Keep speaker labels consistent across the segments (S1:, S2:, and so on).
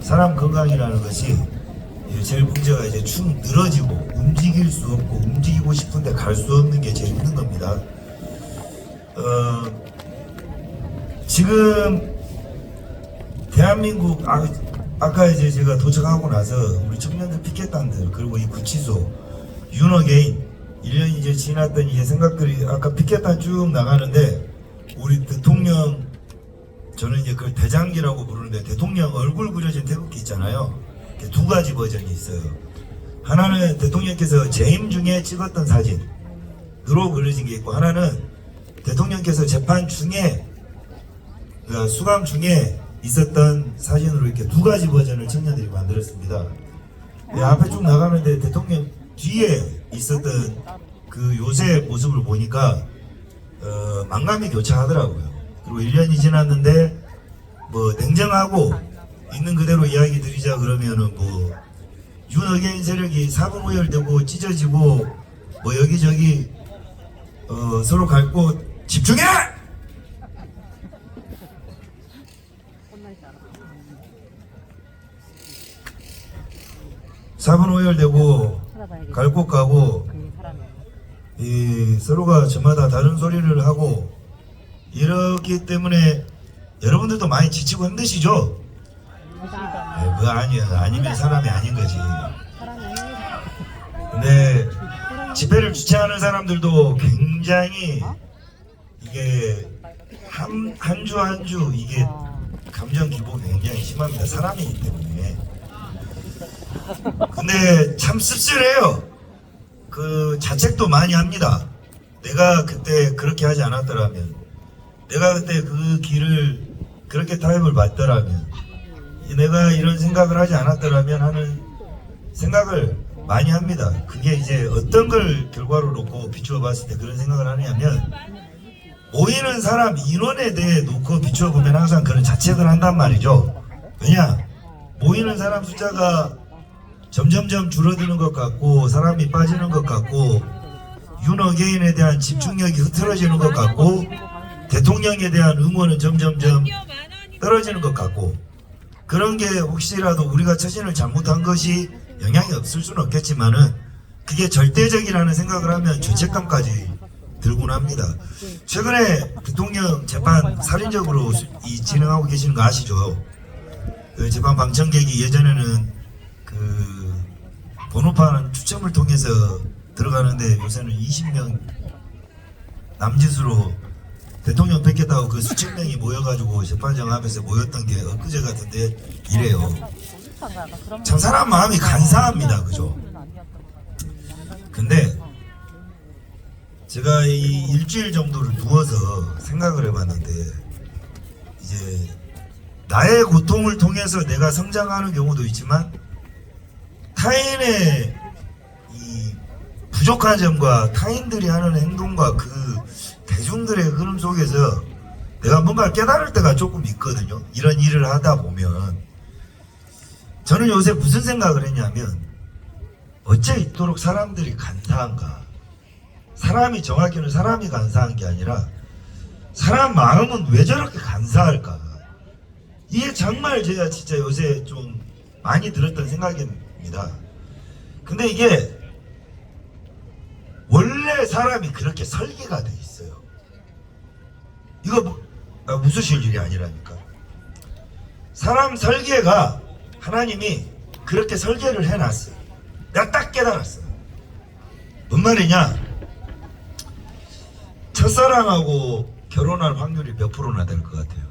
S1: 사람 건강이라는 것이 제일 문제가 이제 축 늘어지고 움직일 수 없고 움직이고 싶은데 갈 수 없는 게 제일 힘든 겁니다. 지금 대한민국 아까 이제 제가 도착하고 나서 우리 청년들 피켓단들 그리고 이 구치소 윤어게인 1년이 이제 지났던 이제 생각들이 아까 피켓단 쭉 나가는데 우리 대통령 저는 이제 그걸 대장기라고 부르는데 대통령 얼굴 그려진 태극기 있잖아요. 두 가지 버전이 있어요. 하나는 대통령께서 재임 중에 찍었던 사진으로 그려진 게 있고 하나는 대통령께서 재판 중에 그러니까 수감 중에 있었던 사진으로 이렇게 두 가지 버전을 청년들이 만들었습니다. 앞에 쭉 나가는데 대통령 뒤에 있었던 그 요새 모습을 보니까 만감이 교차하더라고요. 그리고 1년이 지났는데 뭐 냉정하고 있는 그대로 이야기 드리자 그러면은 뭐 윤어게인 세력이 사분오열되고 찢어지고 뭐 여기저기 서로 갈곳 집중해! 사분오열되고 갈 곳 가고 이 서로가 저마다 다른 소리를 하고 이렇기 때문에 여러분들도 많이 지치고 힘드시죠? 그거 아니야. 아니면 사람이 아닌 거지. 근데 집회를 주최하는 사람들도 굉장히 이게 한 주 한 주 이게 감정 기복이 굉장히 심합니다. 사람이기 때문에. 근데 참 씁쓸해요. 그 자책도 많이 합니다. 내가 그때 그렇게 하지 않았더라면, 내가 그때 그 길을 그렇게 타협을 받더라면, 내가 이런 생각을 하지 않았더라면 하는 생각을 많이 합니다. 그게 이제 어떤 걸 결과로 놓고 비추어 봤을 때 그런 생각을 하냐면 모이는 사람 인원에 대해 놓고 비추어 보면 항상 그런 자책을 한단 말이죠. 왜냐? 모이는 사람 숫자가 점점점 줄어드는 것 같고 사람이 빠지는 것 같고 윤어게인에 대한 집중력이 흐트러지는 것 같고 대통령에 대한 응원은 점점점 떨어지는 것 같고 그런 게 혹시라도 우리가 처신을 잘못한 것이 영향이 없을 수는 없겠지만은 그게 절대적이라는 생각을 하면 죄책감까지 들곤 합니다. 최근에 대통령 재판 살인적으로 진행하고 계시는 거 아시죠? 그 재판 방청객이 예전에는 그 번호판 추첨을 통해서 들어가는데 요새는 20명 남짓으로 대통령 뵙겠다고 그 수천 명이 모여가지고 재판장 앞에서 모였던 게 엊그제 같은데 이래요. 참 사람 마음이 간사합니다. 그죠? 근데 제가 이 일주일 정도를 누워서 생각을 해봤는데 이제 나의 고통을 통해서 내가 성장하는 경우도 있지만 타인의 이 부족한 점과 타인들이 하는 행동과 그 대중들의 흐름 속에서 내가 뭔가 깨달을 때가 조금 있거든요. 이런 일을 하다 보면 저는 요새 무슨 생각을 했냐면 어째 이토록 사람들이 간사한가. 사람이 정확히는 사람이 간사한 게 아니라 사람 마음은 왜 저렇게 간사할까. 이게 정말 제가 진짜 요새 좀 많이 들었던 생각입니다. 근데 이게 원래 사람이 그렇게 설계가 돼 있어요. 이거 웃으실 일이 아니라니까. 사람 설계가 하나님이 그렇게 설계를 해놨어요. 내가 딱 깨달았어. 뭔 말이냐? 첫사랑하고 결혼할 확률이 몇 프로나 될 것 같아요?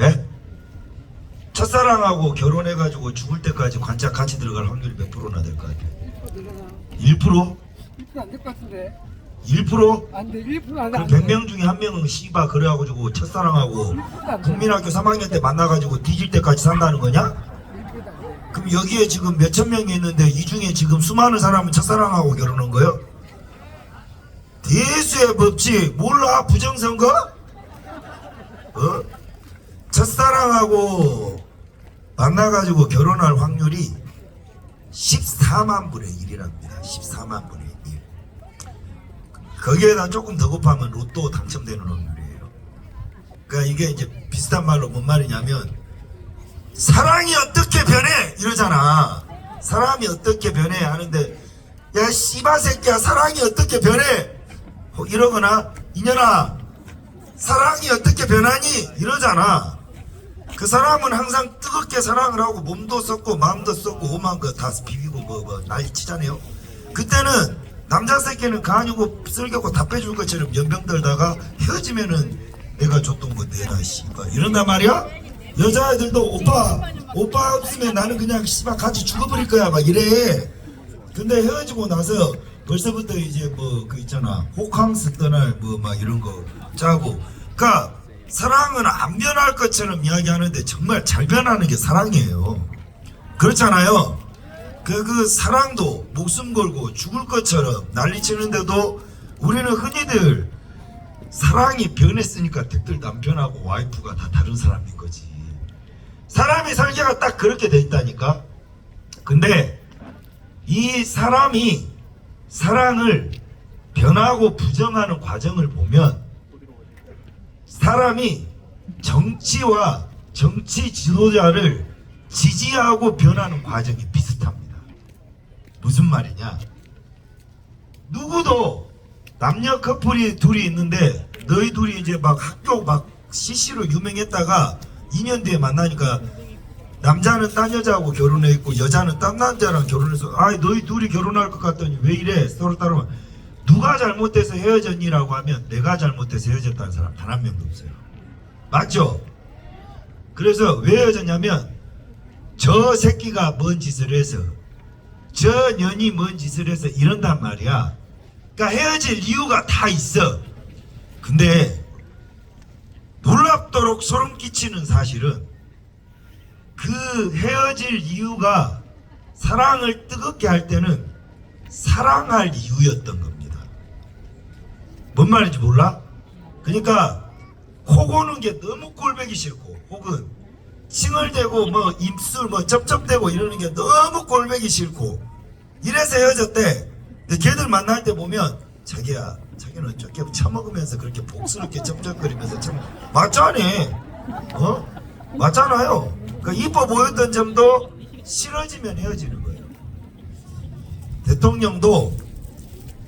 S1: 예? 첫사랑하고 결혼해가지고 죽을 때까지 관짝 같이 들어갈 확률이 몇 프로나 될 것 같아요? 1%?
S2: 1% 안 될 것 같은데.
S1: 1%?
S2: 안 돼. 1% 안
S1: 그럼
S2: 돼.
S1: 100명 중에 한 명은 씨바 그래가지고 첫사랑하고 국민학교 3학년 때 만나가지고 뒤질 때까지 산다는 거냐? 그럼 여기에 지금 몇천 명이 있는데 이 중에 지금 수많은 사람은 첫사랑하고 결혼한 거예요? 대수의 법칙 몰라? 부정선거? 첫사랑하고 만나가지고 결혼할 확률이 14만 분의 1이랍니다. 14만 분의 1. 거기에다 조금 더 곱하면 로또 당첨되는 확률이에요. 그러니까 이게 이제 비슷한 말로 뭔 말이냐면 사랑이 어떻게 변해 이러잖아. 사람이 어떻게 변해 하는데 야 씨바 새끼야 사랑이 어떻게 변해 이러거나 이년아 사랑이 어떻게 변하니 이러잖아. 그 사람은 항상 뜨겁게 사랑을 하고 몸도 썼고 마음도 썼고 오만 거 다 비비고 뭐 난리 치잖아요. 그때는 남자 새끼는 간이고 쓸개고 다 빼줄 것처럼 연병 들다가 헤어지면은 내가 줬던 거 내놔 씨발 이런단 말이야. 여자애들도 오빠 없으면 나는 그냥 씨발 같이 죽어버릴 거야 막 이래. 근데 헤어지고 나서 벌써부터 이제 뭐 그 있잖아 호캉스 떠날 뭐 막 이런 거 짜고. 그러니까 사랑은 안 변할 것처럼 이야기하는데 정말 잘 변하는 게 사랑이에요. 그렇잖아요. 그 사랑도 목숨 걸고 죽을 것처럼 난리치는데도 우리는 흔히들 사랑이 변했으니까 댁들 남편하고 와이프가 다 다른 사람인 거지. 사람이 설계가 딱 그렇게 돼 있다니까. 근데 이 사람이 사랑을 변하고 부정하는 과정을 보면 사람이 정치와 정치 지도자를 지지하고 변하는 과정이 비슷합니다. 무슨 말이냐? 누구도 남녀 커플이 둘이 있는데 너희 둘이 이제 막 학교 막 CC로 유명했다가 2년 뒤에 만나니까 남자는 딴 여자하고 결혼해 있고 여자는 딴 남자랑 결혼해서 아 너희 둘이 결혼할 것 같더니 왜 이래 서로 따르면 누가 잘못돼서 헤어졌니라고 하면 내가 잘못돼서 헤어졌다는 사람 단 한 명도 없어요. 맞죠? 그래서 왜 헤어졌냐면 저 새끼가 뭔 짓을 해서 저 년이 뭔 짓을 해서 이런단 말이야. 그러니까 헤어질 이유가 다 있어. 근데 놀랍도록 소름 끼치는 사실은 그 헤어질 이유가 사랑을 뜨겁게 할 때는 사랑할 이유였던 겁니다. 뭔 말인지 몰라? 그러니까 코 고는 게 너무 꼴보기 싫고 혹은 칭얼대고 뭐 입술 뭐 쩝쩝대고 이러는 게 너무 꼴보기 싫고 이래서 헤어졌대. 근데 걔들 만날 때 보면 자기야 자기는 저렇게 처먹으면서 그렇게 복스럽게 쩝쩝거리면서 참 맞잖아. 맞잖아요. 그러니까 이뻐 보였던 점도 싫어지면 헤어지는 거예요. 대통령도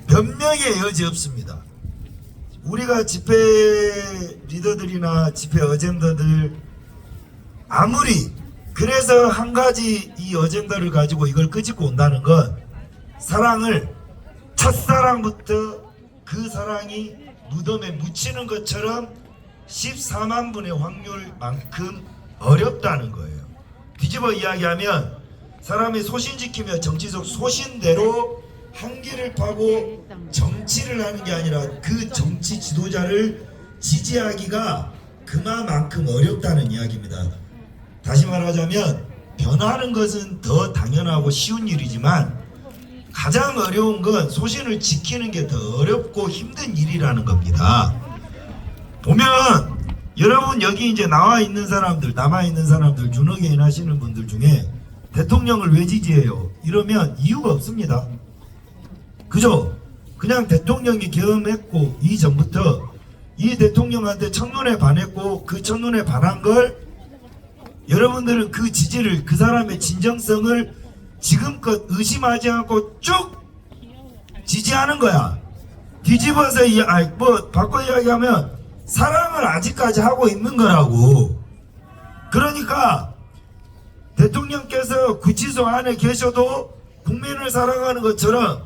S1: 변명의 여지 없습니다. 우리가 집회 리더들이나 집회 어젠더들 아무리 그래서 한 가지 이 어젠더를 가지고 이걸 끄집고 온다는 건 사랑을 첫사랑부터 그 사랑이 무덤에 묻히는 것처럼 14만 분의 확률만큼 어렵다는 거예요. 뒤집어 이야기하면 사람이 소신 지키며 정치적 소신대로 한길을 파고 정치를 하는 게 아니라 그 정치 지도자를 지지하기가 그만큼 어렵다는 이야기입니다. 다시 말하자면 변하는 것은 더 당연하고 쉬운 일이지만 가장 어려운 건 소신을 지키는 게 더 어렵고 힘든 일이라는 겁니다. 보면 여러분 여기 이제 나와 있는 사람들 남아 있는 사람들 준어게인 하시는 분들 중에 대통령을 왜 지지해요? 이러면 이유가 없습니다. 그죠? 그냥 대통령이 계엄했고 이전부터 이 대통령한테 첫눈에 반했고 그 첫눈에 반한 걸 여러분들은 그 지지를 그 사람의 진정성을 지금껏 의심하지 않고 쭉 지지하는 거야. 뒤집어서 바꿔 이야기하면 사랑을 아직까지 하고 있는 거라고. 그러니까 대통령께서 구치소 안에 계셔도 국민을 사랑하는 것처럼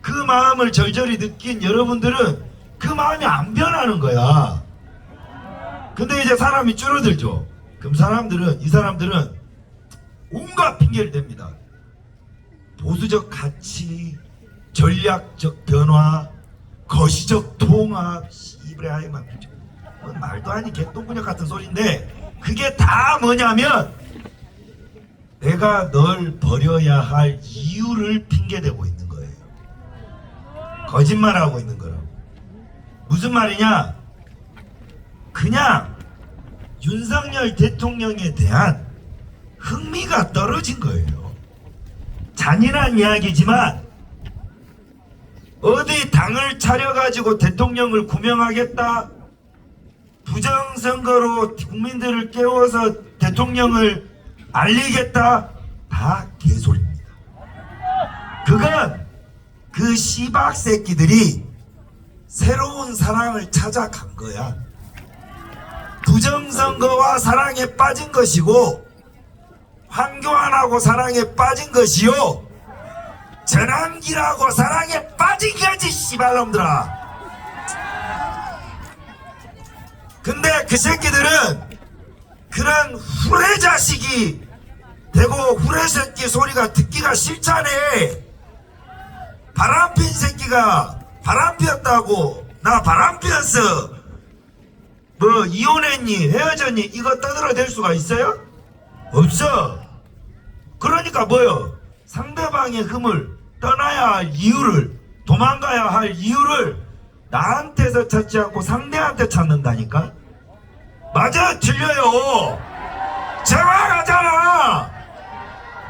S1: 그 마음을 절절히 느낀 여러분들은 그 마음이 안 변하는 거야. 근데 이제 사람이 줄어들죠. 그럼 이 사람들은 온갖 핑계를 댑니다. 보수적 가치, 전략적 변화, 거시적 통합, 이브라이만 말도 아니 개똥분역 같은 소리인데 그게 다 뭐냐면 내가 널 버려야 할 이유를 핑계대고 있는 거예요. 거짓말하고 있는 거라고. 무슨 말이냐? 그냥 윤석열 대통령에 대한 흥미가 떨어진 거예요. 잔인한 이야기지만 어디 당을 차려가지고 대통령을 구명하겠다, 부정선거로 국민들을 깨워서 대통령을 알리겠다, 다 개소리입니다. 그건 그 씨박 새끼들이 새로운 사랑을 찾아간 거야. 부정선거와 사랑에 빠진 것이고, 황교안하고 사랑에 빠진 것이요, 전환기라고 사랑에 빠진 거지, 씨발놈들아. 근데 그 새끼들은 그런 후레 자식이 되고 후레 새끼 소리가 듣기가 싫잖아. 바람핀 새끼가 바람 피웠다고, 나 바람 피웠어, 뭐 이혼했니 헤어졌니, 이거 떠들어댈 수가 있어요? 없어. 그러니까 뭐요? 상대방의 흠을 떠나야 할 이유를, 도망가야 할 이유를 나한테서 찾지 않고 상대한테 찾는다니까? 맞아, 틀려요. 정확하잖아.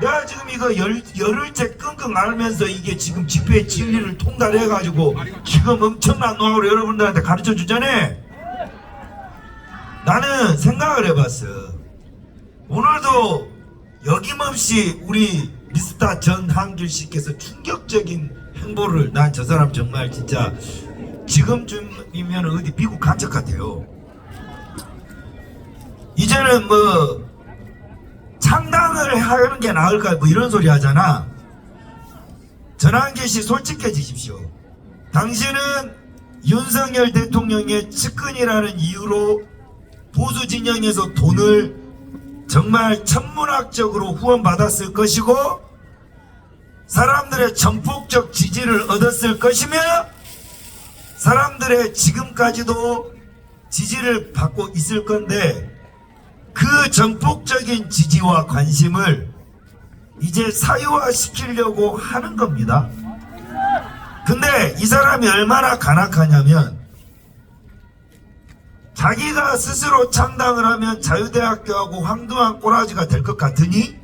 S1: 내가 지금 이거 열흘째 끙끙 앓으면서 이게 지금 집회 진리를 통달해가지고 지금 엄청난 노하우를 여러분들한테 가르쳐 주잖아. 나는 생각을 해봤어. 오늘도 어김없이 우리 미스터 전한길 씨께서 충격적인 행보를, 난 저 사람 정말 진짜 지금쯤이면 어디 미국 간첩 같아요. 이제는 뭐 창당을 하는 게 나을까, 뭐 이런 소리 하잖아. 전한길 씨 솔직해지십시오. 당신은 윤석열 대통령의 측근이라는 이유로 보수 진영에서 돈을 정말 천문학적으로 후원받았을 것이고, 사람들의 전폭적 지지를 얻었을 것이며, 사람들의 지금까지도 지지를 받고 있을 건데, 그 전폭적인 지지와 관심을 이제 사유화 시키려고 하는 겁니다. 근데 이 사람이 얼마나 간악하냐면, 자기가 스스로 창당을 하면 자유대학교하고 황교안 꼬라지가 될 것 같으니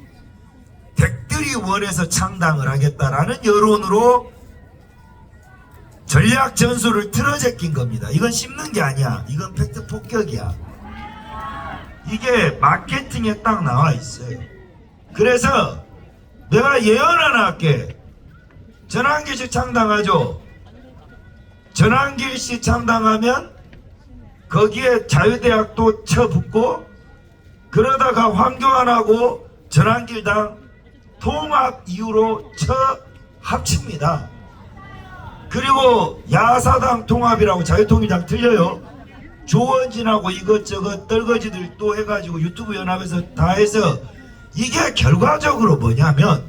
S1: 백들이 원해서 창당을 하겠다라는 여론으로 전략 전술을 틀어제낀 겁니다. 이건 씹는 게 아니야. 이건 팩트 폭격이야. 이게 마케팅에 딱 나와 있어요. 그래서 내가 예언 하나 할게. 전한길 씨 창당하죠. 전한길 씨 창당하면 거기에 자유대학도 쳐붙고, 그러다가 황교안하고 전한길당 통합 이후로 합칩니다. 그리고 야사당 통합이라고, 자유통일당 틀려요. 조원진하고 이것저것 떨거지들 또 해가지고 유튜브 연합에서 다 해서, 이게 결과적으로 뭐냐면,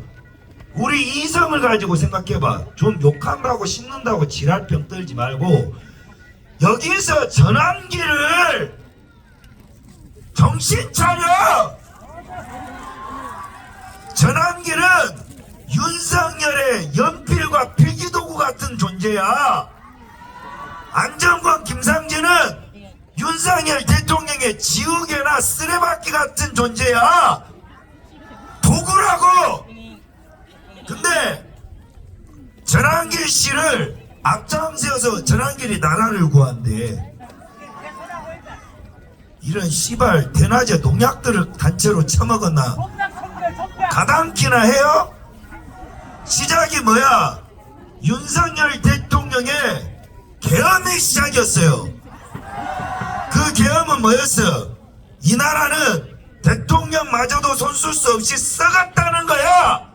S1: 우리 이성을 가지고 생각해봐. 좀 욕한다고 씹는다고 지랄병 떨지 말고, 여기서 전환기를 정신 차려. 전환기는 윤석열의 연필과 필기도구 같은 존재야. 안정권 김상진은 윤석열 대통령의 지우개나 쓰레받기 같은 존재야. 도구라고. 근데 전환길 씨를 앞장서서 전한길이 나라를 구한대. 이런 씨발 대낮에 농약들을 단체로 처먹었나? 가당키나 해요? 시작이 뭐야? 윤석열 대통령의 계엄의 시작이었어요. 그 계엄은 뭐였어? 이 나라는 대통령마저도 손쓸 수 없이 썩었다는 거야.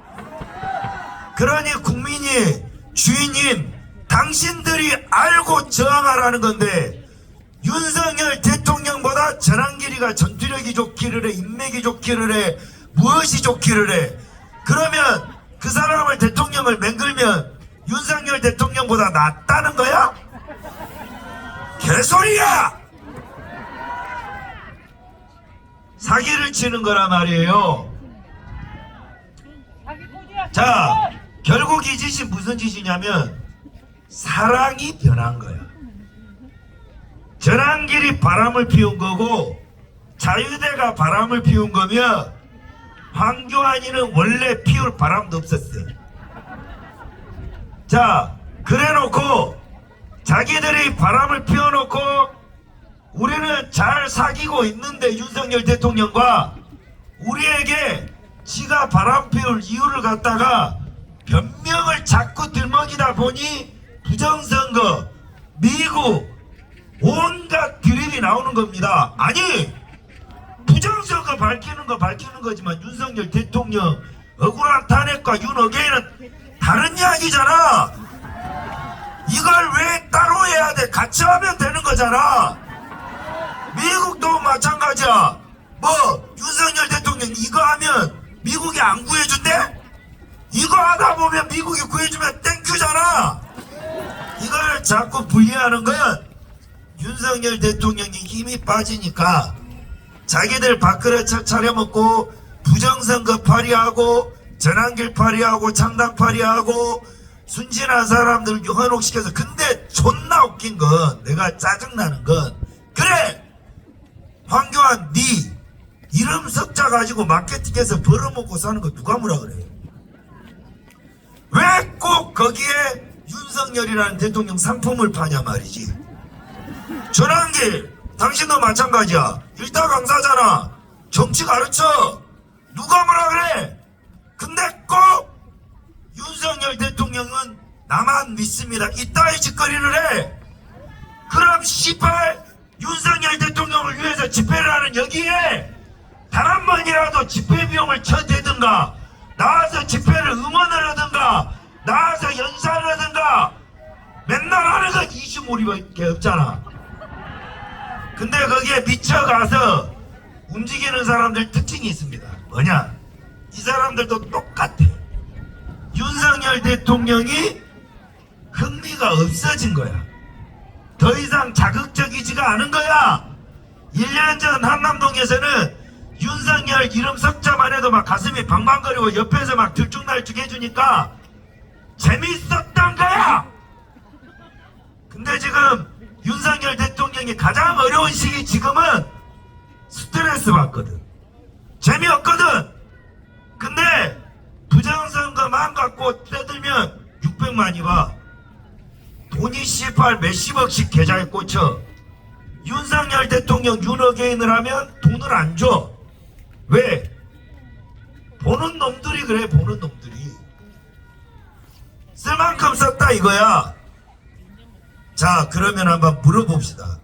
S1: 그러니 국민이, 주인님, 당신들이 알고 저항하라는 건데, 윤석열 대통령보다 전한길이가 전투력이 좋기를 해, 인맥이 좋기를 해, 무엇이 좋기를 해. 그러면 그 사람을, 대통령을 맹글면 윤석열 대통령보다 낫다는 거야? 개소리야! 사기를 치는 거란 말이에요. 자, 결국 이 짓이 무슨 짓이냐면 사랑이 변한 거야. 전한길이 바람을 피운 거고 자유대가 바람을 피운 거며, 황교안이는 원래 피울 바람도 없었어요. 자, 그래놓고 자기들이 바람을 피워놓고 우리는 잘 사귀고 있는데 윤석열 대통령과 우리에게 지가 바람피울 이유를 갖다가 변명을 자꾸 들먹이다 보니 부정선거, 미국 온갖 드립이 나오는 겁니다. 아니 부정선거 밝히는 거지만 윤석열 대통령 억울한 탄핵과 윤어게인은 다른 이야기잖아. 이걸 왜 따로 해야 돼? 같이 하면 되는 거잖아. 미국도 마찬가지야. 뭐 윤석열 대통령 이거 하면 미국이 안 구해준대? 이거 하다 보면 미국이 구해주면 땡큐잖아. 이걸 자꾸 분리하는 건 윤석열 대통령이 힘이 빠지니까 자기들 밥그릇 차려먹고 부정선거 파리하고 전환길 파리하고 창당 파리하고 순진한 사람들 현혹시켜서. 근데 존나 웃긴 건, 내가 짜증나는 건, 그래 황교안 네 이름 석자 가지고 마케팅해서 벌어먹고 사는 거 누가 뭐라 그래? 왜 꼭 거기에 윤석열이라는 대통령 상품을 파냐 말이지. 전환길 당신도 마찬가지야. 일타 강사잖아. 정치 가르쳐. 누가 뭐라 그래? 근데 꼭 윤석열 대통령은 나만 믿습니다 이따위 짓거리를 해. 그럼 씨발 윤석열 대통령을 위해서 집회를 하는 여기에 단 한 번이라도 집회 비용을 쳐대든가 나와서 집회를 응원을 하든가 나와서 연사를 하든가 맨날 하는 건 이슈몰이밖에 없잖아. 근데 거기에 미쳐가서 움직이는 사람들 특징이 있습니다. 뭐냐? 이 사람들도 똑같아. 윤석열 대통령이 흥미가 없어진 거야. 더 이상 자극적이지가 않은 거야. 1년 전 한남동에서는 윤석열 이름 석자만 해도 막 가슴이 방방거리고 옆에서 막 들쭉날쭉 해주니까 재밌었던 거야. 근데 지금 윤석열 대통령이 가장 어려운 시기 지금은 스트레스 받거든. 재미없거든. 근데 부정선거만 갖고 떠들면 600만이 봐. 돈이 씨발 몇십억씩 계좌에 꽂혀. 윤석열 대통령 윤어게인을 하면 돈을 안 줘. 왜? 보는 놈들이 그래. 보는 놈들이 쓸 만큼 썼다 이거야. 자 그러면 한번 물어봅시다.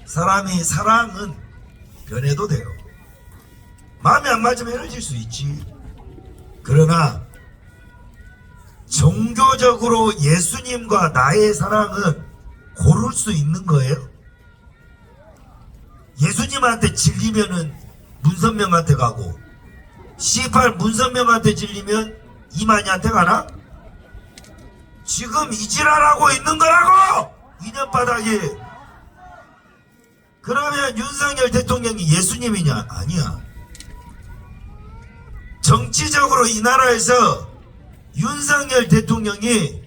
S1: 사랑은 변해도 돼요. 마음이 안 맞으면 헤어질 수 있지. 그러나 종교적으로 예수님과 나의 사랑은 고를 수 있는 거예요. 예수님한테 질리면은 문선명한테 가고 C8 문선명한테 질리면 이만희한테 가나? 지금 이지랄하고 있는 거라고! 인연바닥이. 그러면 윤석열 대통령이 예수님이냐? 아니야. 정치적으로 이 나라에서 윤석열 대통령이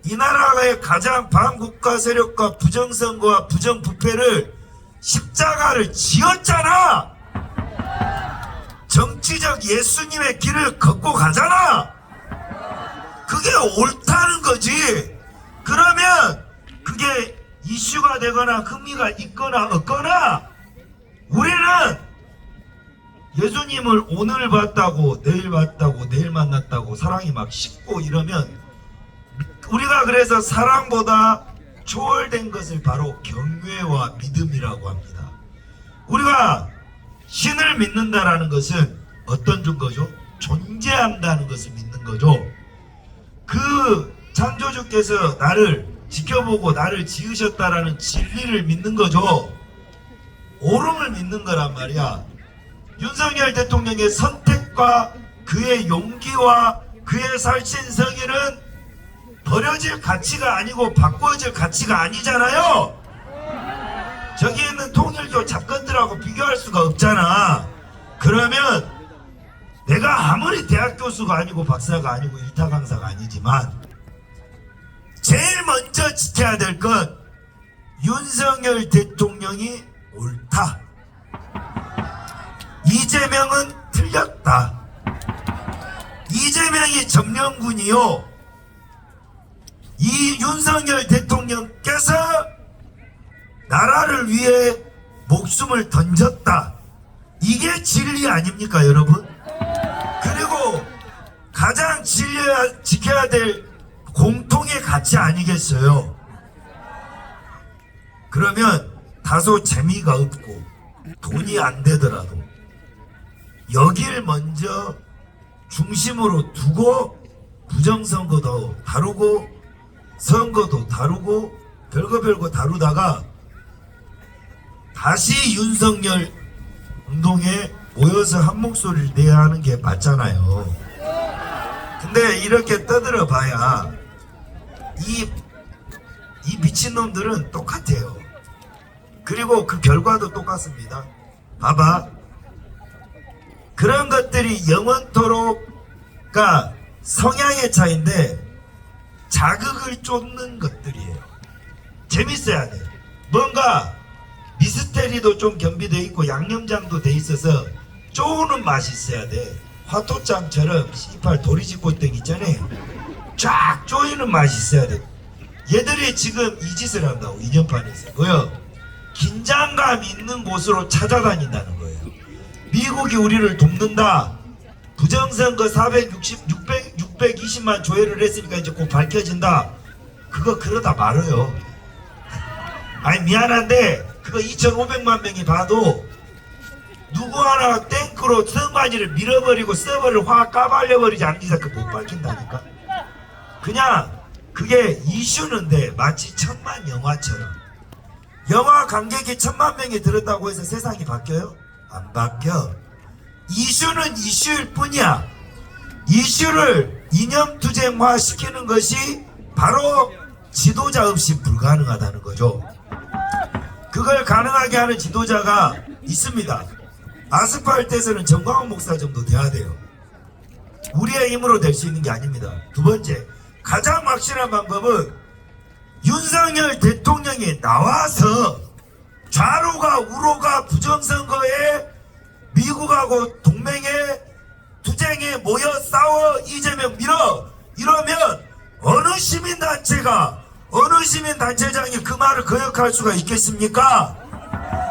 S1: 이 나라의 가장 반국가 세력과 부정선거와 부정부패를 십자가를 지었잖아. 정치적 예수님의 길을 걷고 가잖아. 그게 옳다는 거지. 그러면 그게 이슈가 되거나 흥미가 있거나 없거나 우리는 예수님을 오늘 봤다고 내일 봤다고 내일 만났다고 사랑이 막 식고 이러면 우리가 그래서 사랑보다 초월된 것을 바로 경외와 믿음이라고 합니다. 우리가 신을 믿는다라는 것은 어떤 증거죠? 존재한다는 것을 믿는 거죠. 그 창조주께서 나를 지켜보고 나를 지으셨다라는 진리를 믿는 거죠. 옳음을 믿는 거란 말이야. 윤석열 대통령의 선택과 그의 용기와 그의 살신성의는 버려질 가치가 아니고 바꿔질 가치가 아니잖아요. 저기 있는 통일교 잡건들하고 비교할 수가 없잖아. 그러면 내가 아무리 대학 교수가 아니고 박사가 아니고 일타 강사가 아니지만 제일 먼저 지켜야 될 건 윤석열 대통령이 옳다. 이재명은 틀렸다. 이재명이 점령군이요. 이 윤석열 대통령께서 나라를 위해 목숨을 던졌다. 이게 진리 아닙니까, 여러분? 그리고 가장 지켜야 될 공통의 가치 아니겠어요? 그러면 다소 재미가 없고 돈이 안 되더라도 여길 먼저 중심으로 두고 부정선거도 다루고 선거도 다루고 별거 다루다가 다시 윤석열 운동에 모여서 한 목소리를 내야 하는 게 맞잖아요. 근데 이렇게 떠들어 봐야 이 미친놈들은 똑같아요. 그리고 그 결과도 똑같습니다. 봐봐. 그런 것들이 영원토록, 그러니까 성향의 차이인데 자극을 쫓는 것들이에요. 재밌어야 돼. 뭔가 미스테리도 좀 겸비돼 있고 양념장도 돼 있어서 쪼우는 맛이 있어야 돼. 화토장처럼 씨발 도리지꽃등 있잖아요. 쫙 쪼이는 맛이 있어야 돼. 얘들이 지금 이 짓을 한다고. 이년판에서 뭐요? 긴장감 있는 곳으로 찾아다닌다는 거예요. 미국이 우리를 돕는다. 부정선거 620만 조회를 했으니까 이제 곧 밝혀진다. 그거 그러다 말아요. 아니 미안한데 그거 2,500만 명이 봐도 누구 하나 탱크로 선관위를 밀어버리고 서버를 확 까발려버리지 않는 이상 그거 못 밝힌다니까. 그냥 그게 이슈는데 마치 천만 영화처럼. 영화 관객이 1,000만 명이 들었다고 해서 세상이 바뀌어요? 안 바뀌어. 이슈는 이슈일 뿐이야. 이슈를 이념투쟁화 시키는 것이 바로 지도자 없이 불가능하다는 거죠. 그걸 가능하게 하는 지도자가 있습니다. 아스팔트에서는 정광훈 목사 정도 돼야 돼요. 우리의 힘으로 될 수 있는 게 아닙니다. 두 번째, 가장 확실한 방법은 윤석열 대통령이 나와서 좌로가 우로가 부정선거에 미국하고 동맹에 투쟁에 모여 싸워 이재명 밀어 이러면 어느 시민단체가 어느 시민단체장이 그 말을 거역할 수가 있겠습니까?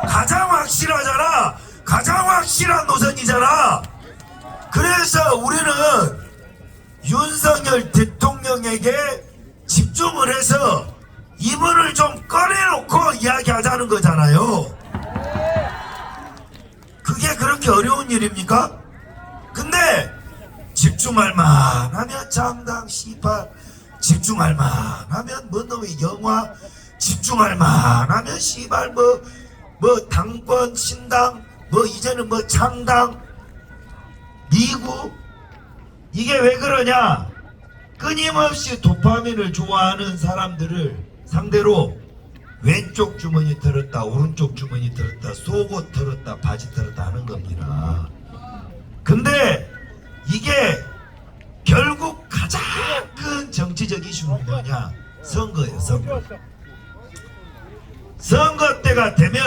S1: 가장 확실하잖아. 가장 확실한 노선이잖아. 그래서 우리는 윤석열 대통령에게 집중을 해서 이분을 좀 꺼내놓고 이야기하자는 거잖아요. 그게 그렇게 어려운 일입니까? 근데 집중할 만하면 장당 씨발, 집중할 만하면 뭐 놈의 영화, 집중할 만하면 씨발 뭐 당권 신당, 뭐 이제는 뭐 창당, 미국. 이게 왜 그러냐? 끊임없이 도파민을 좋아하는 사람들을 상대로 왼쪽 주머니 털었다 오른쪽 주머니 털었다 속옷 털었다 바지 털었다 하는 겁니다. 근데 이게 결국 가장 큰 정치적 이슈는 뭐냐? 선거예요. 선거. 선거 때가 되면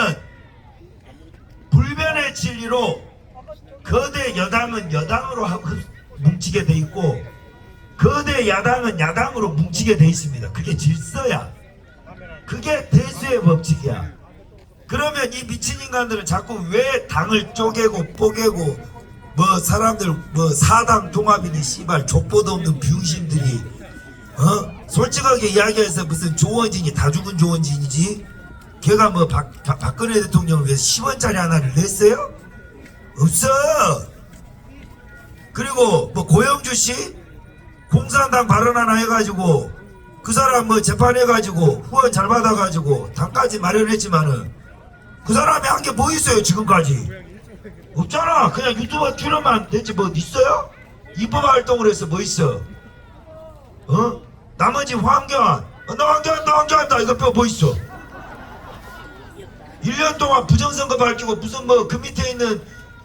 S1: 불변의 진리로 거대 여당은 여당으로 하고 뭉치게 돼 있고 거대 야당은 야당으로 뭉치게 돼 있습니다. 그게 질서야. 그게 대수의 법칙이야. 그러면 이 미친 인간들은 자꾸 왜 당을 쪼개고 뽀개고 뭐 사람들 뭐 사당 통합이니 씨발 족보도 없는 병신들이 솔직하게 이야기해서 무슨 조원진이 다 죽은 조원진이지? 걔가 뭐 박근혜 대통령을 위해서 10원짜리 하나를 냈어요? 없어. 그리고 뭐 고영주 씨 공산당 발언 하나 해가지고 그 사람 뭐 재판해가지고 후원 잘 받아가지고 당까지 마련했지만은 그 사람이 한 게 뭐 있어요 지금까지? 없잖아. 그냥 유튜버 출연만 됐지 뭐 있어요? 입법 활동을 해서 뭐 있어? 나머지 황교안 나 황교안다 이거 뭐 있어? 1년 동안 부정선거 밝히고 무슨 뭐 그 밑에 있는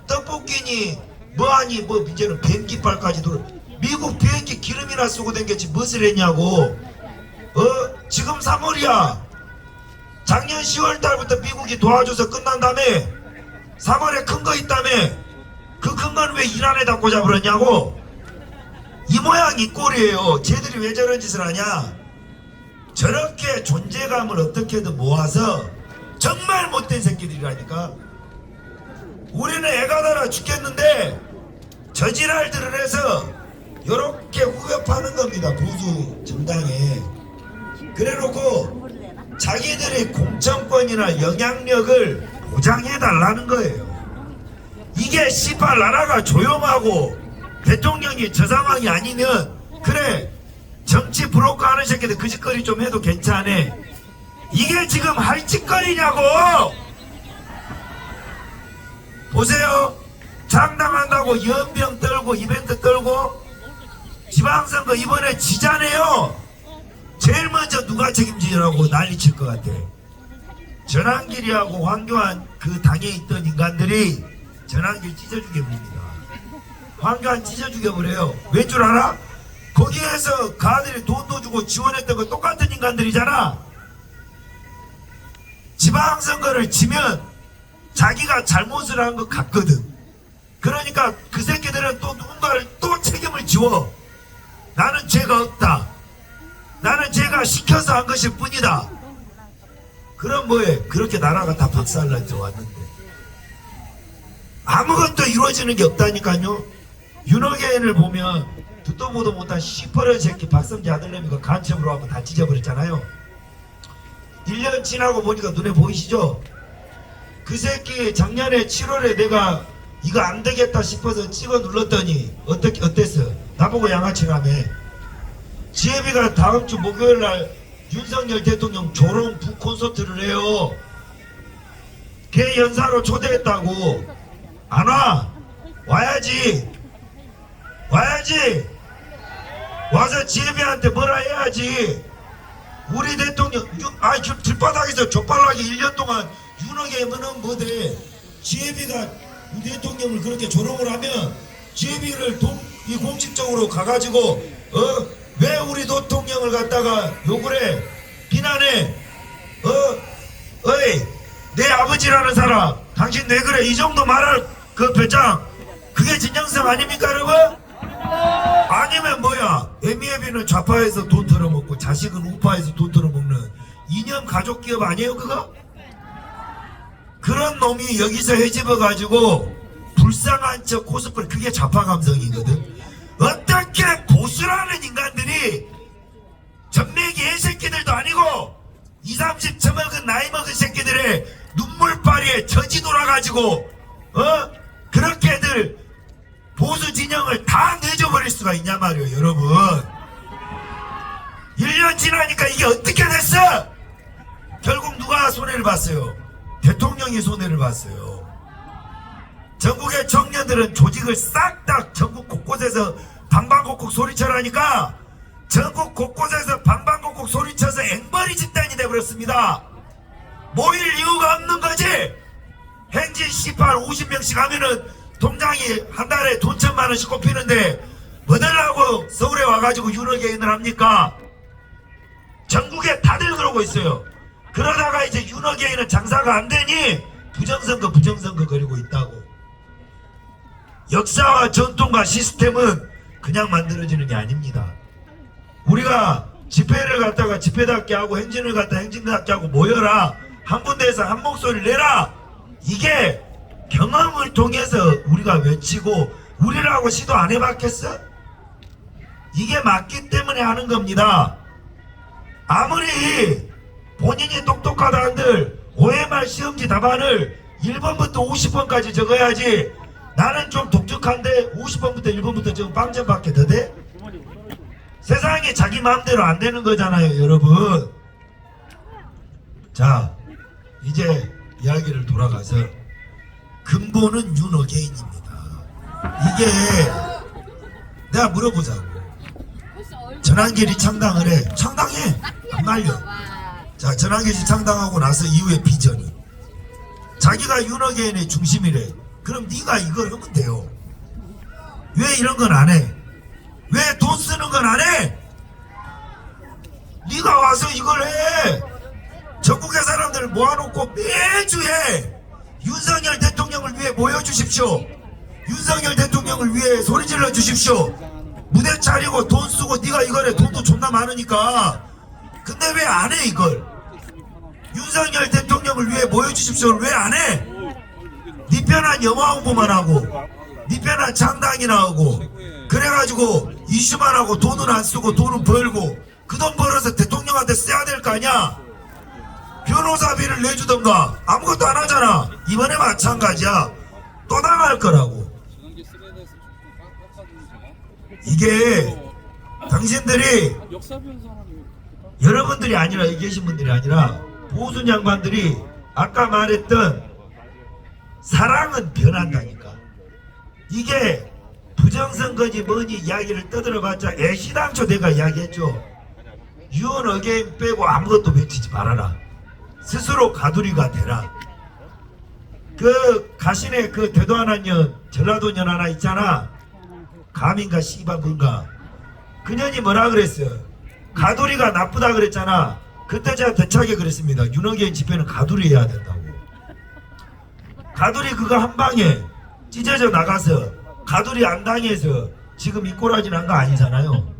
S1: 떡볶이니 뭐하니 뭐 이제는 비행기빨까지 돌아. 미국 비행기 기름이나 쓰고 댕겼지 무엇을 했냐고. 지금 3월이야. 작년 10월 달부터 미국이 도와줘서 끝난 다음에 3월에 큰 거 있다며. 그 큰 건 왜 이란에다 꽂아버렸냐고. 이 모양 이 꼴이에요. 쟤들이 왜 저런 짓을 하냐. 저렇게 존재감을 어떻게든 모아서 정말 못된 새끼들이라니까. 우리는 애가 달아 죽겠는데 저지랄들을 해서 요렇게 후벼파는 겁니다. 보수 정당에. 그래놓고 자기들의 공천권이나 영향력을 보장해달라는 거예요. 이게 씨발 나라가 조용하고 대통령이 저 상황이 아니면 그래 정치 브로커 하는 새끼들 그 짓거리 좀 해도 괜찮아. 이게 지금 할 짓거리냐고. 보세요. 장담한다고 연병 떨고 이벤트 떨고 지방선거 이번에 지잖아요. 제일 먼저 누가 책임지라고 난리칠 것 같아. 전환길이하고 황교안 그 당에 있던 인간들이 전환길 찢어주겠습니다. 황교안 찢어주겨버려요. 왜 줄 알아? 거기에서 가들이 돈도 주고 지원했던 거 똑같은 인간들이잖아. 지방선거를 지면 자기가 잘못을 한 것 같거든. 그러니까 그 새끼들은 또 누군가를 또 책임을 지워. 나는 죄가 없다. 나는 제가 시켜서 한 것일 뿐이다. 그럼 뭐해? 그렇게 나라가 다 박살난 줄 왔는데 아무것도 이루어지는 게 없다니까요. 윤호개인을 보면 듣도 보도 못한 시퍼런 새끼 박성재 아들내미가 간첩으로 하고 다 찢어버렸잖아요. 1년 지나고 보니까 눈에 보이시죠? 그 새끼 작년에 7월에 내가 이거 안 되겠다 싶어서 찍어 눌렀더니 어땠어? 나보고 양아치라며. 지혜비가 다음 주 목요일 날 윤석열 대통령 조롱 북콘서트를 해요. 걔 연사로 초대했다고. 안 와? 와야지. 와야지. 와서 지혜비한테 뭐라 해야지. 우리 대통령 길바닥에서 족발나게 1년 동안 윤호개면은 뭐돼. 지혜비가 우리 대통령을 그렇게 조롱을 하면 지혜비를 이 공식적으로 가가지고 왜 우리 대통령을 갖다가 욕을 해? 비난해? 어이 내 아버지라는 사람 당신 왜 그래? 이 정도 말할 그 배짱 그게 진정성 아닙니까 여러분? 아니면 뭐야? 애미애비는 좌파에서 돈 털어먹고 자식은 우파에서 돈 털어먹는 이념 가족 기업 아니에요 그거? 그런 놈이 여기서 헤집어가지고 불쌍한 척 코스프레 그게 좌파 감성이거든. 어떻게 보수라는 인간들이 전매기 애새끼들도 아니고 20, 30 처먹은 나이 먹은 새끼들의 눈물바리에 젖이 돌아가지고 그렇게들 보수 진영을 다 내줘버릴 수가 있냐 말이에요 여러분. 1년 지나니까 이게 어떻게 됐어? 결국 누가 손해를 봤어요? 대통령이 손해를 봤어요. 전국의 청년들은 조직을 싹 다 전국 곳곳에서 방방곡곡 소리쳐라니까 전국 곳곳에서 방방곡곡 소리쳐서 앵벌이 집단이 돼버렸습니다. 모일 이유가 없는 거지. 행진 18, 50명씩 하면은 통장이 한 달에 돈 1,000만원씩 꼽히는데 뭐들라고 서울에 와가지고 윤호개인을 합니까? 전국에 다들 그러고 있어요. 그러다가 이제 윤호개인은 장사가 안 되니 부정선거 거리고 있다고. 역사와 전통과 시스템은 그냥 만들어지는 게 아닙니다. 우리가 집회를 갖다가 집회답게 하고 행진을 갖다 행진답게 하고 모여라. 한 군데에서 한 목소리를 내라. 이게 경험을 통해서 우리가 외치고 우리라고 시도 안 해봤겠어? 이게 맞기 때문에 하는 겁니다. 아무리 본인이 똑똑하다 한들 OMR 시험지 답안을 1번부터 50번까지 적어야지. 나는 좀 독특한데 50번부터 1번부터 지금 빵점밖에 더 돼? 세상이 자기 마음대로 안 되는 거잖아요 여러분. 자 이제 이야기를 돌아가서 근본은 윤호개인입니다. 이게 내가 물어보자고. 전환길이 창당을 해. 창당해. 안 말려. 자 전환길이 창당하고 나서 이후의 비전이 자기가 윤호개인의 중심이래. 그럼 네가 이걸 하면 돼요. 왜 이런 건 안 해? 왜 돈 쓰는 건 안 해? 네가 와서 이걸 해. 전국의 사람들을 모아놓고 매주 해. 윤석열 대통령을 위해 모여주십시오. 윤석열 대통령을 위해 소리질러 주십시오. 무대 차리고 돈 쓰고 네가 이걸 해. 돈도 존나 많으니까. 근데 왜 안 해 이걸? 윤석열 대통령을 위해 모여주십시오를 왜 안 해? 니 편한 영화 홍보만 하고 니 편한 창당이나 하고 그래가지고 이슈만 하고 돈은 안 쓰고 돈은 벌고 그 돈 벌어서 대통령한테 써야 될 거 아니야. 변호사비를 내주던가 아무것도 안 하잖아. 이번에 마찬가지야. 또 당할 거라고. 이게 당신들이 여러분들이 아니라 여기 계신 분들이 아니라 보수 양반들이 아까 말했던 사랑은 변한다니까. 이게 부정선거지 뭐니 이야기를 떠들어봤자 애시당초 내가 이야기했죠. 유언 어게인 빼고 아무것도 외치지 말아라. 스스로 가두리가 되라. 그 가신의 그 대도하는 년 전라도 년 하나 있잖아. 감인가 씨바 뭔가 그 년이 뭐라 그랬어? 가두리가 나쁘다 그랬잖아. 그때 제가 대차게 그랬습니다. 윤어게인 집회는 가두리 해야 된다고. 가두리 그거 한 방에 찢어져 나가서 가두리 안 당해서 지금 이 꼴하지 난 거 아니잖아요.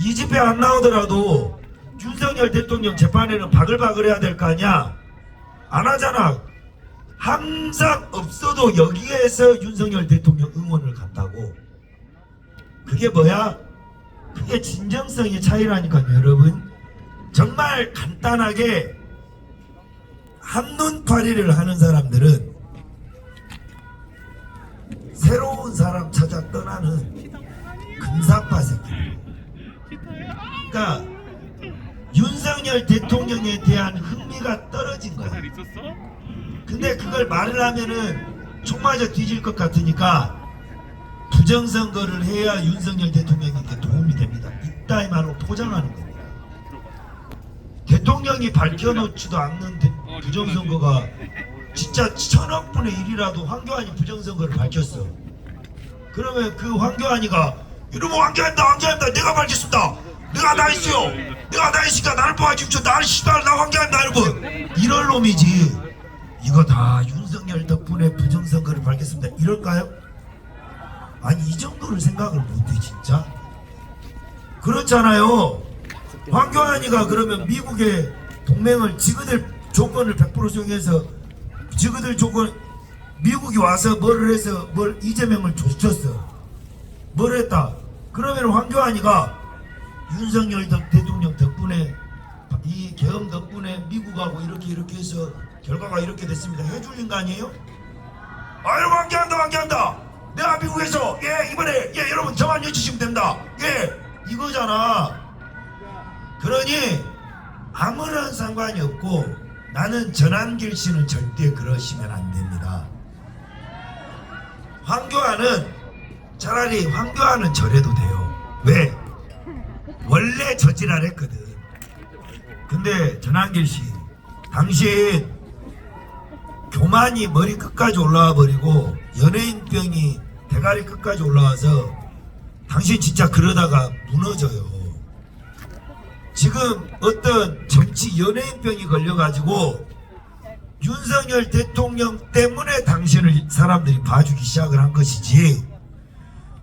S1: 이 집회 안 나오더라도 윤석열 대통령 재판에는 바글바글 해야 될 거 아니야. 안 하잖아. 항상 없어도 여기에서 윤석열 대통령 응원을 간다고. 그게 뭐야? 그게 진정성의 차이라니까요, 여러분. 정말 간단하게 한눈파리를 하는 사람들은 새로운 사람 찾아 떠나는 금사빠 새끼들. 그러니까 윤석열 대통령에 대한 흥미가 떨어진 거야. 근데 그걸 말을 하면은 총 맞아 뒤질 것 같으니까 부정선거를 해야 윤석열 대통령에게 도움이 됩니다. 이따위 말로 포장하는 겁니다. 대통령이 밝혀놓지도 않는 부정선거가 진짜 1000억분의 1이라도 황교안이 부정선거를 밝혔어. 그러면 그 황교안이가 이러면 황교안이다 내가 밝혔습니다. 내가 다 했어요. 내가 다 했으니까 나를 뽑아주십시오. 나를 씨발 나 황교안이다 여러분. 이럴 놈이지. 이거 다 윤석열 덕분에 부정선거를 밝혔습니다. 이럴까요? 아니 이 정도를 생각을 못해 진짜. 그렇잖아요. 황교안이가 그러면 미국의 동맹을 지그들 조건을 100% 수용해서 지그들 조건 미국이 와서 뭐를 해서 뭘 이재명을 조쳤어. 뭘 했다. 그러면 황교안이가 윤석열 대통령 덕분에 이 계엄 덕분에 미국하고 이렇게 해서 결과가 이렇게 됐습니다. 해줄 거 아니에요? 아유 황교안다. 내가 미국에서 이번에 여러분 저만 해주시면 됩니다. 이거잖아. 그러니 아무런 상관이 없고 나는 전한길 씨는 절대 그러시면 안 됩니다. 황교안은 차라리 황교안은 저래도 돼요. 왜? 원래 저지랄 했거든. 근데 전한길 씨 당신 교만이 머리 끝까지 올라와 버리고 연예인병이 대가리 끝까지 올라와서 당신 진짜 그러다가 무너져요. 지금 어떤 정치 연예인병이 걸려가지고 윤석열 대통령 때문에 당신을 사람들이 봐주기 시작을 한 것이지,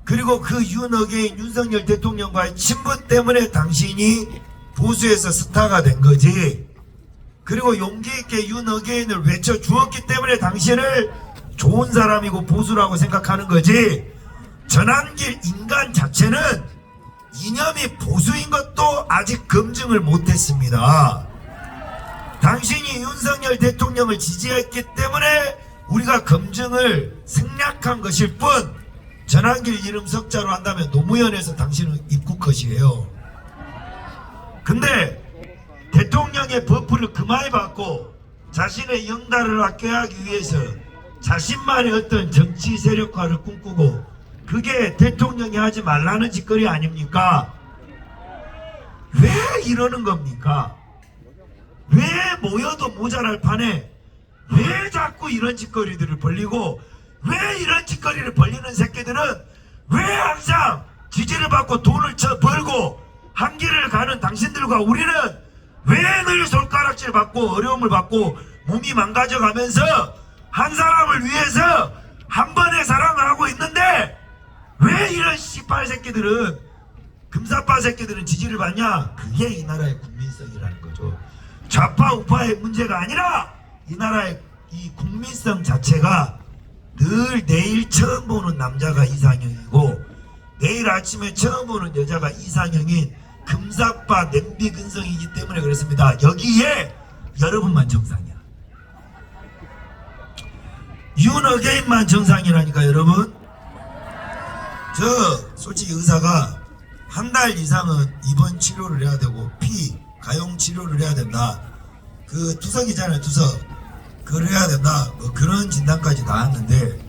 S1: 그리고 그 윤어게인 윤석열 대통령과의 친분 때문에 당신이 보수에서 스타가 된 거지. 그리고 용기있게 윤어게인을 외쳐주었기 때문에 당신을 좋은 사람이고 보수라고 생각하는 거지. 전한길 인간 자체는 이념이 보수인 것도 아직 검증을 못했습니다. 당신이 윤석열 대통령을 지지했기 때문에 우리가 검증을 생략한 것일 뿐, 전한길 이름 석자로 한다면 노무현에서 당신은 입국컷이에요. 근데 대통령의 버프를 그만히 받고 자신의 영달을 아껴하기 위해서 자신만의 어떤 정치 세력화를 꿈꾸고, 그게 대통령이 하지 말라는 짓거리 아닙니까? 왜 이러는 겁니까? 왜 모여도 모자랄 판에 왜 자꾸 이런 짓거리들을 벌리고, 왜 이런 짓거리를 벌리는 새끼들은 왜 항상 지지를 받고 돈을 벌고 한 길을 가는 당신들과 우리는 왜 늘 손가락질 받고 어려움을 받고 몸이 망가져가면서 한 사람을 위해서 한 번의 사랑을 하고 있는데 왜 이런 씨발 새끼들은, 금사빠 새끼들은 지지를 받냐? 그게 이 나라의 국민성이라는 거죠. 좌파 우파의 문제가 아니라 이 나라의 이 국민성 자체가 늘 내일 처음 보는 남자가 이상형이고 내일 아침에 처음 보는 여자가 이상형인 금사빠 냄비 근성이기 때문에 그렇습니다. 여기에 여러분만 정상이야. 윤어게인만 정상이라니까 여러분. 저 솔직히 의사가 한 달 이상은 입원 치료를 해야 되고 가용 치료를 해야 된다. 그 투석이잖아요, 투석. 그걸 해야 된다. 뭐 그런 진단까지 나왔는데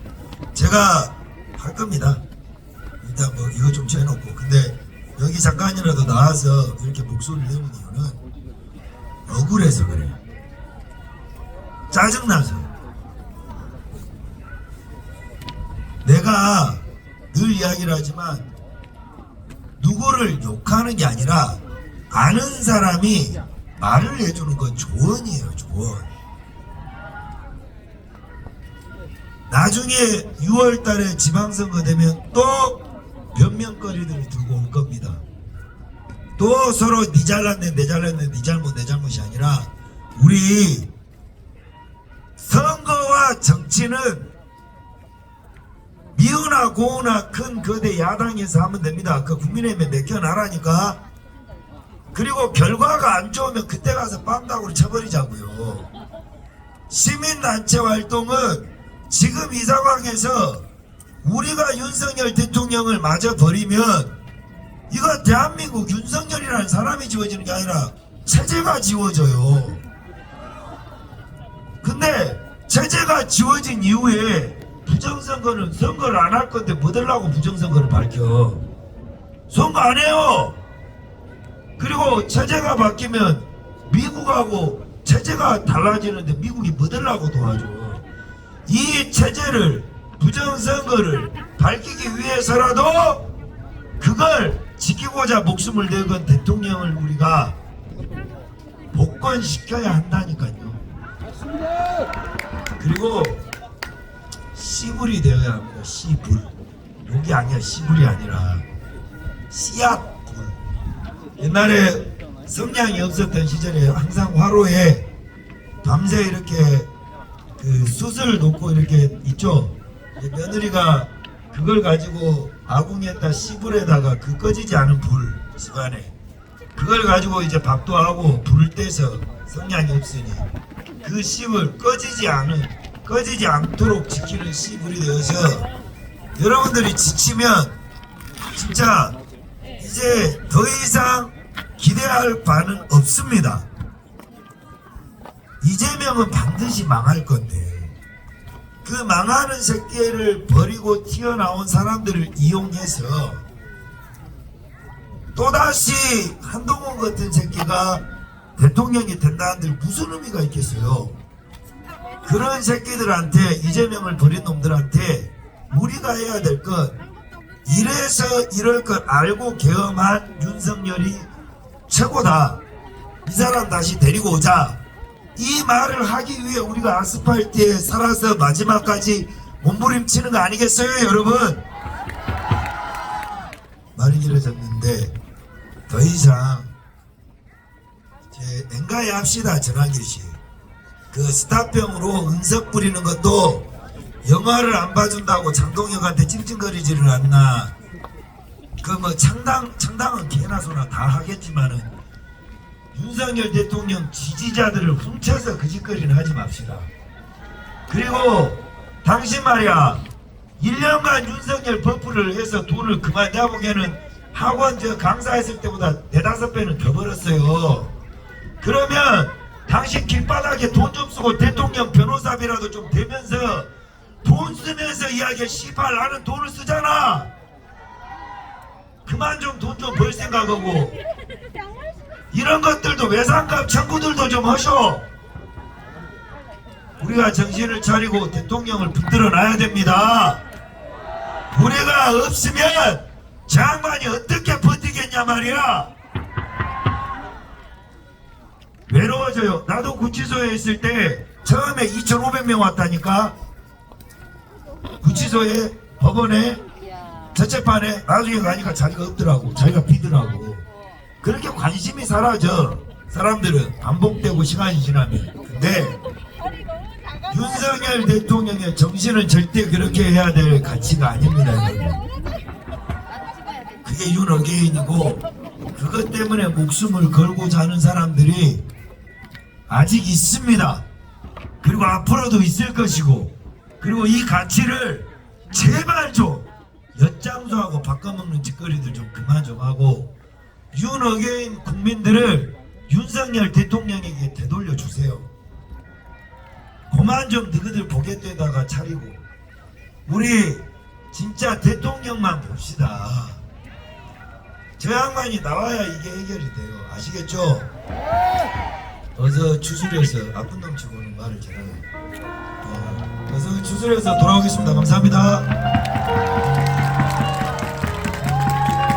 S1: 제가 할 겁니다. 일단 뭐 이거 좀 재놓고. 근데 여기 잠깐이라도 나와서 이렇게 목소리를 내는 이유는 억울해서 그래요. 짜증나서. 내가 늘 이야기를 하지만 누구를 욕하는 게 아니라 아는 사람이 말을 해주는 건 조언이에요, 조언. 나중에 6월 달에 지방선거 되면 또 변명거리들을 들고 올 겁니다. 또 서로 니 잘났네 내 잘났네 니 잘못 내 잘못이 아니라 우리 선거와 정치는 미우나 고우나 큰 거대 야당에서 하면 됩니다. 그 국민의힘에 맡겨놔라니까. 그리고 결과가 안 좋으면 그때 가서 빰다구로 쳐버리자고요. 시민단체 활동은 지금 이 상황에서 우리가 윤석열 대통령을 마저 버리면 이거 대한민국 윤석열이라는 사람이 지워지는 게 아니라 체제가 지워져요. 근데 체제가 지워진 이후에 부정선거는 선거를 안 할 건데 뭐 들라고 부정선거를 밝혀. 선거 안 해요. 그리고 체제가 바뀌면 미국하고 체제가 달라지는데 미국이 뭐 들라고 도와줘. 이 체제를 부정선거를 밝히기 위해서라도 그걸 지키고자 목숨을 내건 대통령을 우리가 복권시켜야 한다니까요. 그리고 씨불이 되어야 합니다. 씨불. 욕이 아니야. 씨불이 아니라 씨앗불. 옛날에 성냥이 없었던 시절에 항상 화로에 밤새 이렇게 그 숯을 놓고 이렇게 있죠. 며느리가 그걸 가지고 아궁이에다 씨불에다가 그 꺼지지 않은 불 집안에 그걸 가지고 이제 밥도 하고 불을 떼서 성냥이 없으니 그 씨불 꺼지지 않도록 지키는 씨불이 되어서 여러분들이 지치면 진짜 이제 더 이상 기대할 바는 없습니다. 이재명은 반드시 망할 건데 그 망하는 새끼를 버리고 튀어나온 사람들을 이용해서 또다시 한동훈 같은 새끼가 대통령이 된다는데 무슨 의미가 있겠어요. 그런 새끼들한테 이재명을 버린 놈들한테 우리가 해야 될 것 이래서 이럴 것 알고 계엄한 윤석열이 최고다. 이 사람 다시 데리고 오자. 이 말을 하기 위해 우리가 아스팔트에 살아서 마지막까지 몸부림치는 거 아니겠어요 여러분. 말이 길어졌는데 더 이상 이제 엔가에 합시다. 전환길씨 그 스타병으로 은석 부리는 것도 영화를 안 봐준다고 장동혁한테 찡찡거리지를 않나. 그 뭐 창당은 개나 소나 다 하겠지만은 윤석열 대통령 지지자들을 훔쳐서 그 짓거리는 하지 맙시다. 그리고 당신 말이야 1년간 윤석열 버프를 해서 돈을 그만 내가 보기에는 학원 저 강사했을 때보다 4-5배는 더 벌었어요. 그러면 당신 길바닥에 돈 좀 쓰고 대통령 변호사비라도 좀 대면서 돈 쓰면서 이야기해. 씨발 나는 돈을 쓰잖아. 그만 좀 돈 좀 벌 생각하고 이런 것들도 외상값 청구들도 좀 하셔. 우리가 정신을 차리고 대통령을 붙들어 놔야 됩니다. 우리가 없으면 장관이 어떻게 버티겠냐 말이야. 외로워져요. 나도 구치소에 있을 때 처음에 2,500명 왔다니까. 구치소에 법원에 저체판에 나중에 가니까 자기가 없더라고. 자기가 비더라고. 그렇게 관심이 사라져. 사람들은 반복되고 시간이 지나면. 근데 윤석열 대통령의 정신은 절대 그렇게 해야 될 가치가 아닙니다. 여러분. 그게 윤어게인이고 그것 때문에 목숨을 걸고자 하는 사람들이 아직 있습니다. 그리고 앞으로도 있을 것이고, 그리고 이 가치를 제발 좀 엿장수하고 바꿔먹는 짓거리들 좀 그만 좀 하고 윤어게인 국민들을 윤석열 대통령에게 되돌려 주세요. 그만 좀 너희들 보겠대다가 차리고 우리 진짜 대통령만 봅시다. 저 양반이 나와야 이게 해결이 돼요. 아시겠죠? 어서 추스려서 나쁜 놈 치고는 말을 잘하네. 어서 추스려서 돌아오겠습니다. 감사합니다.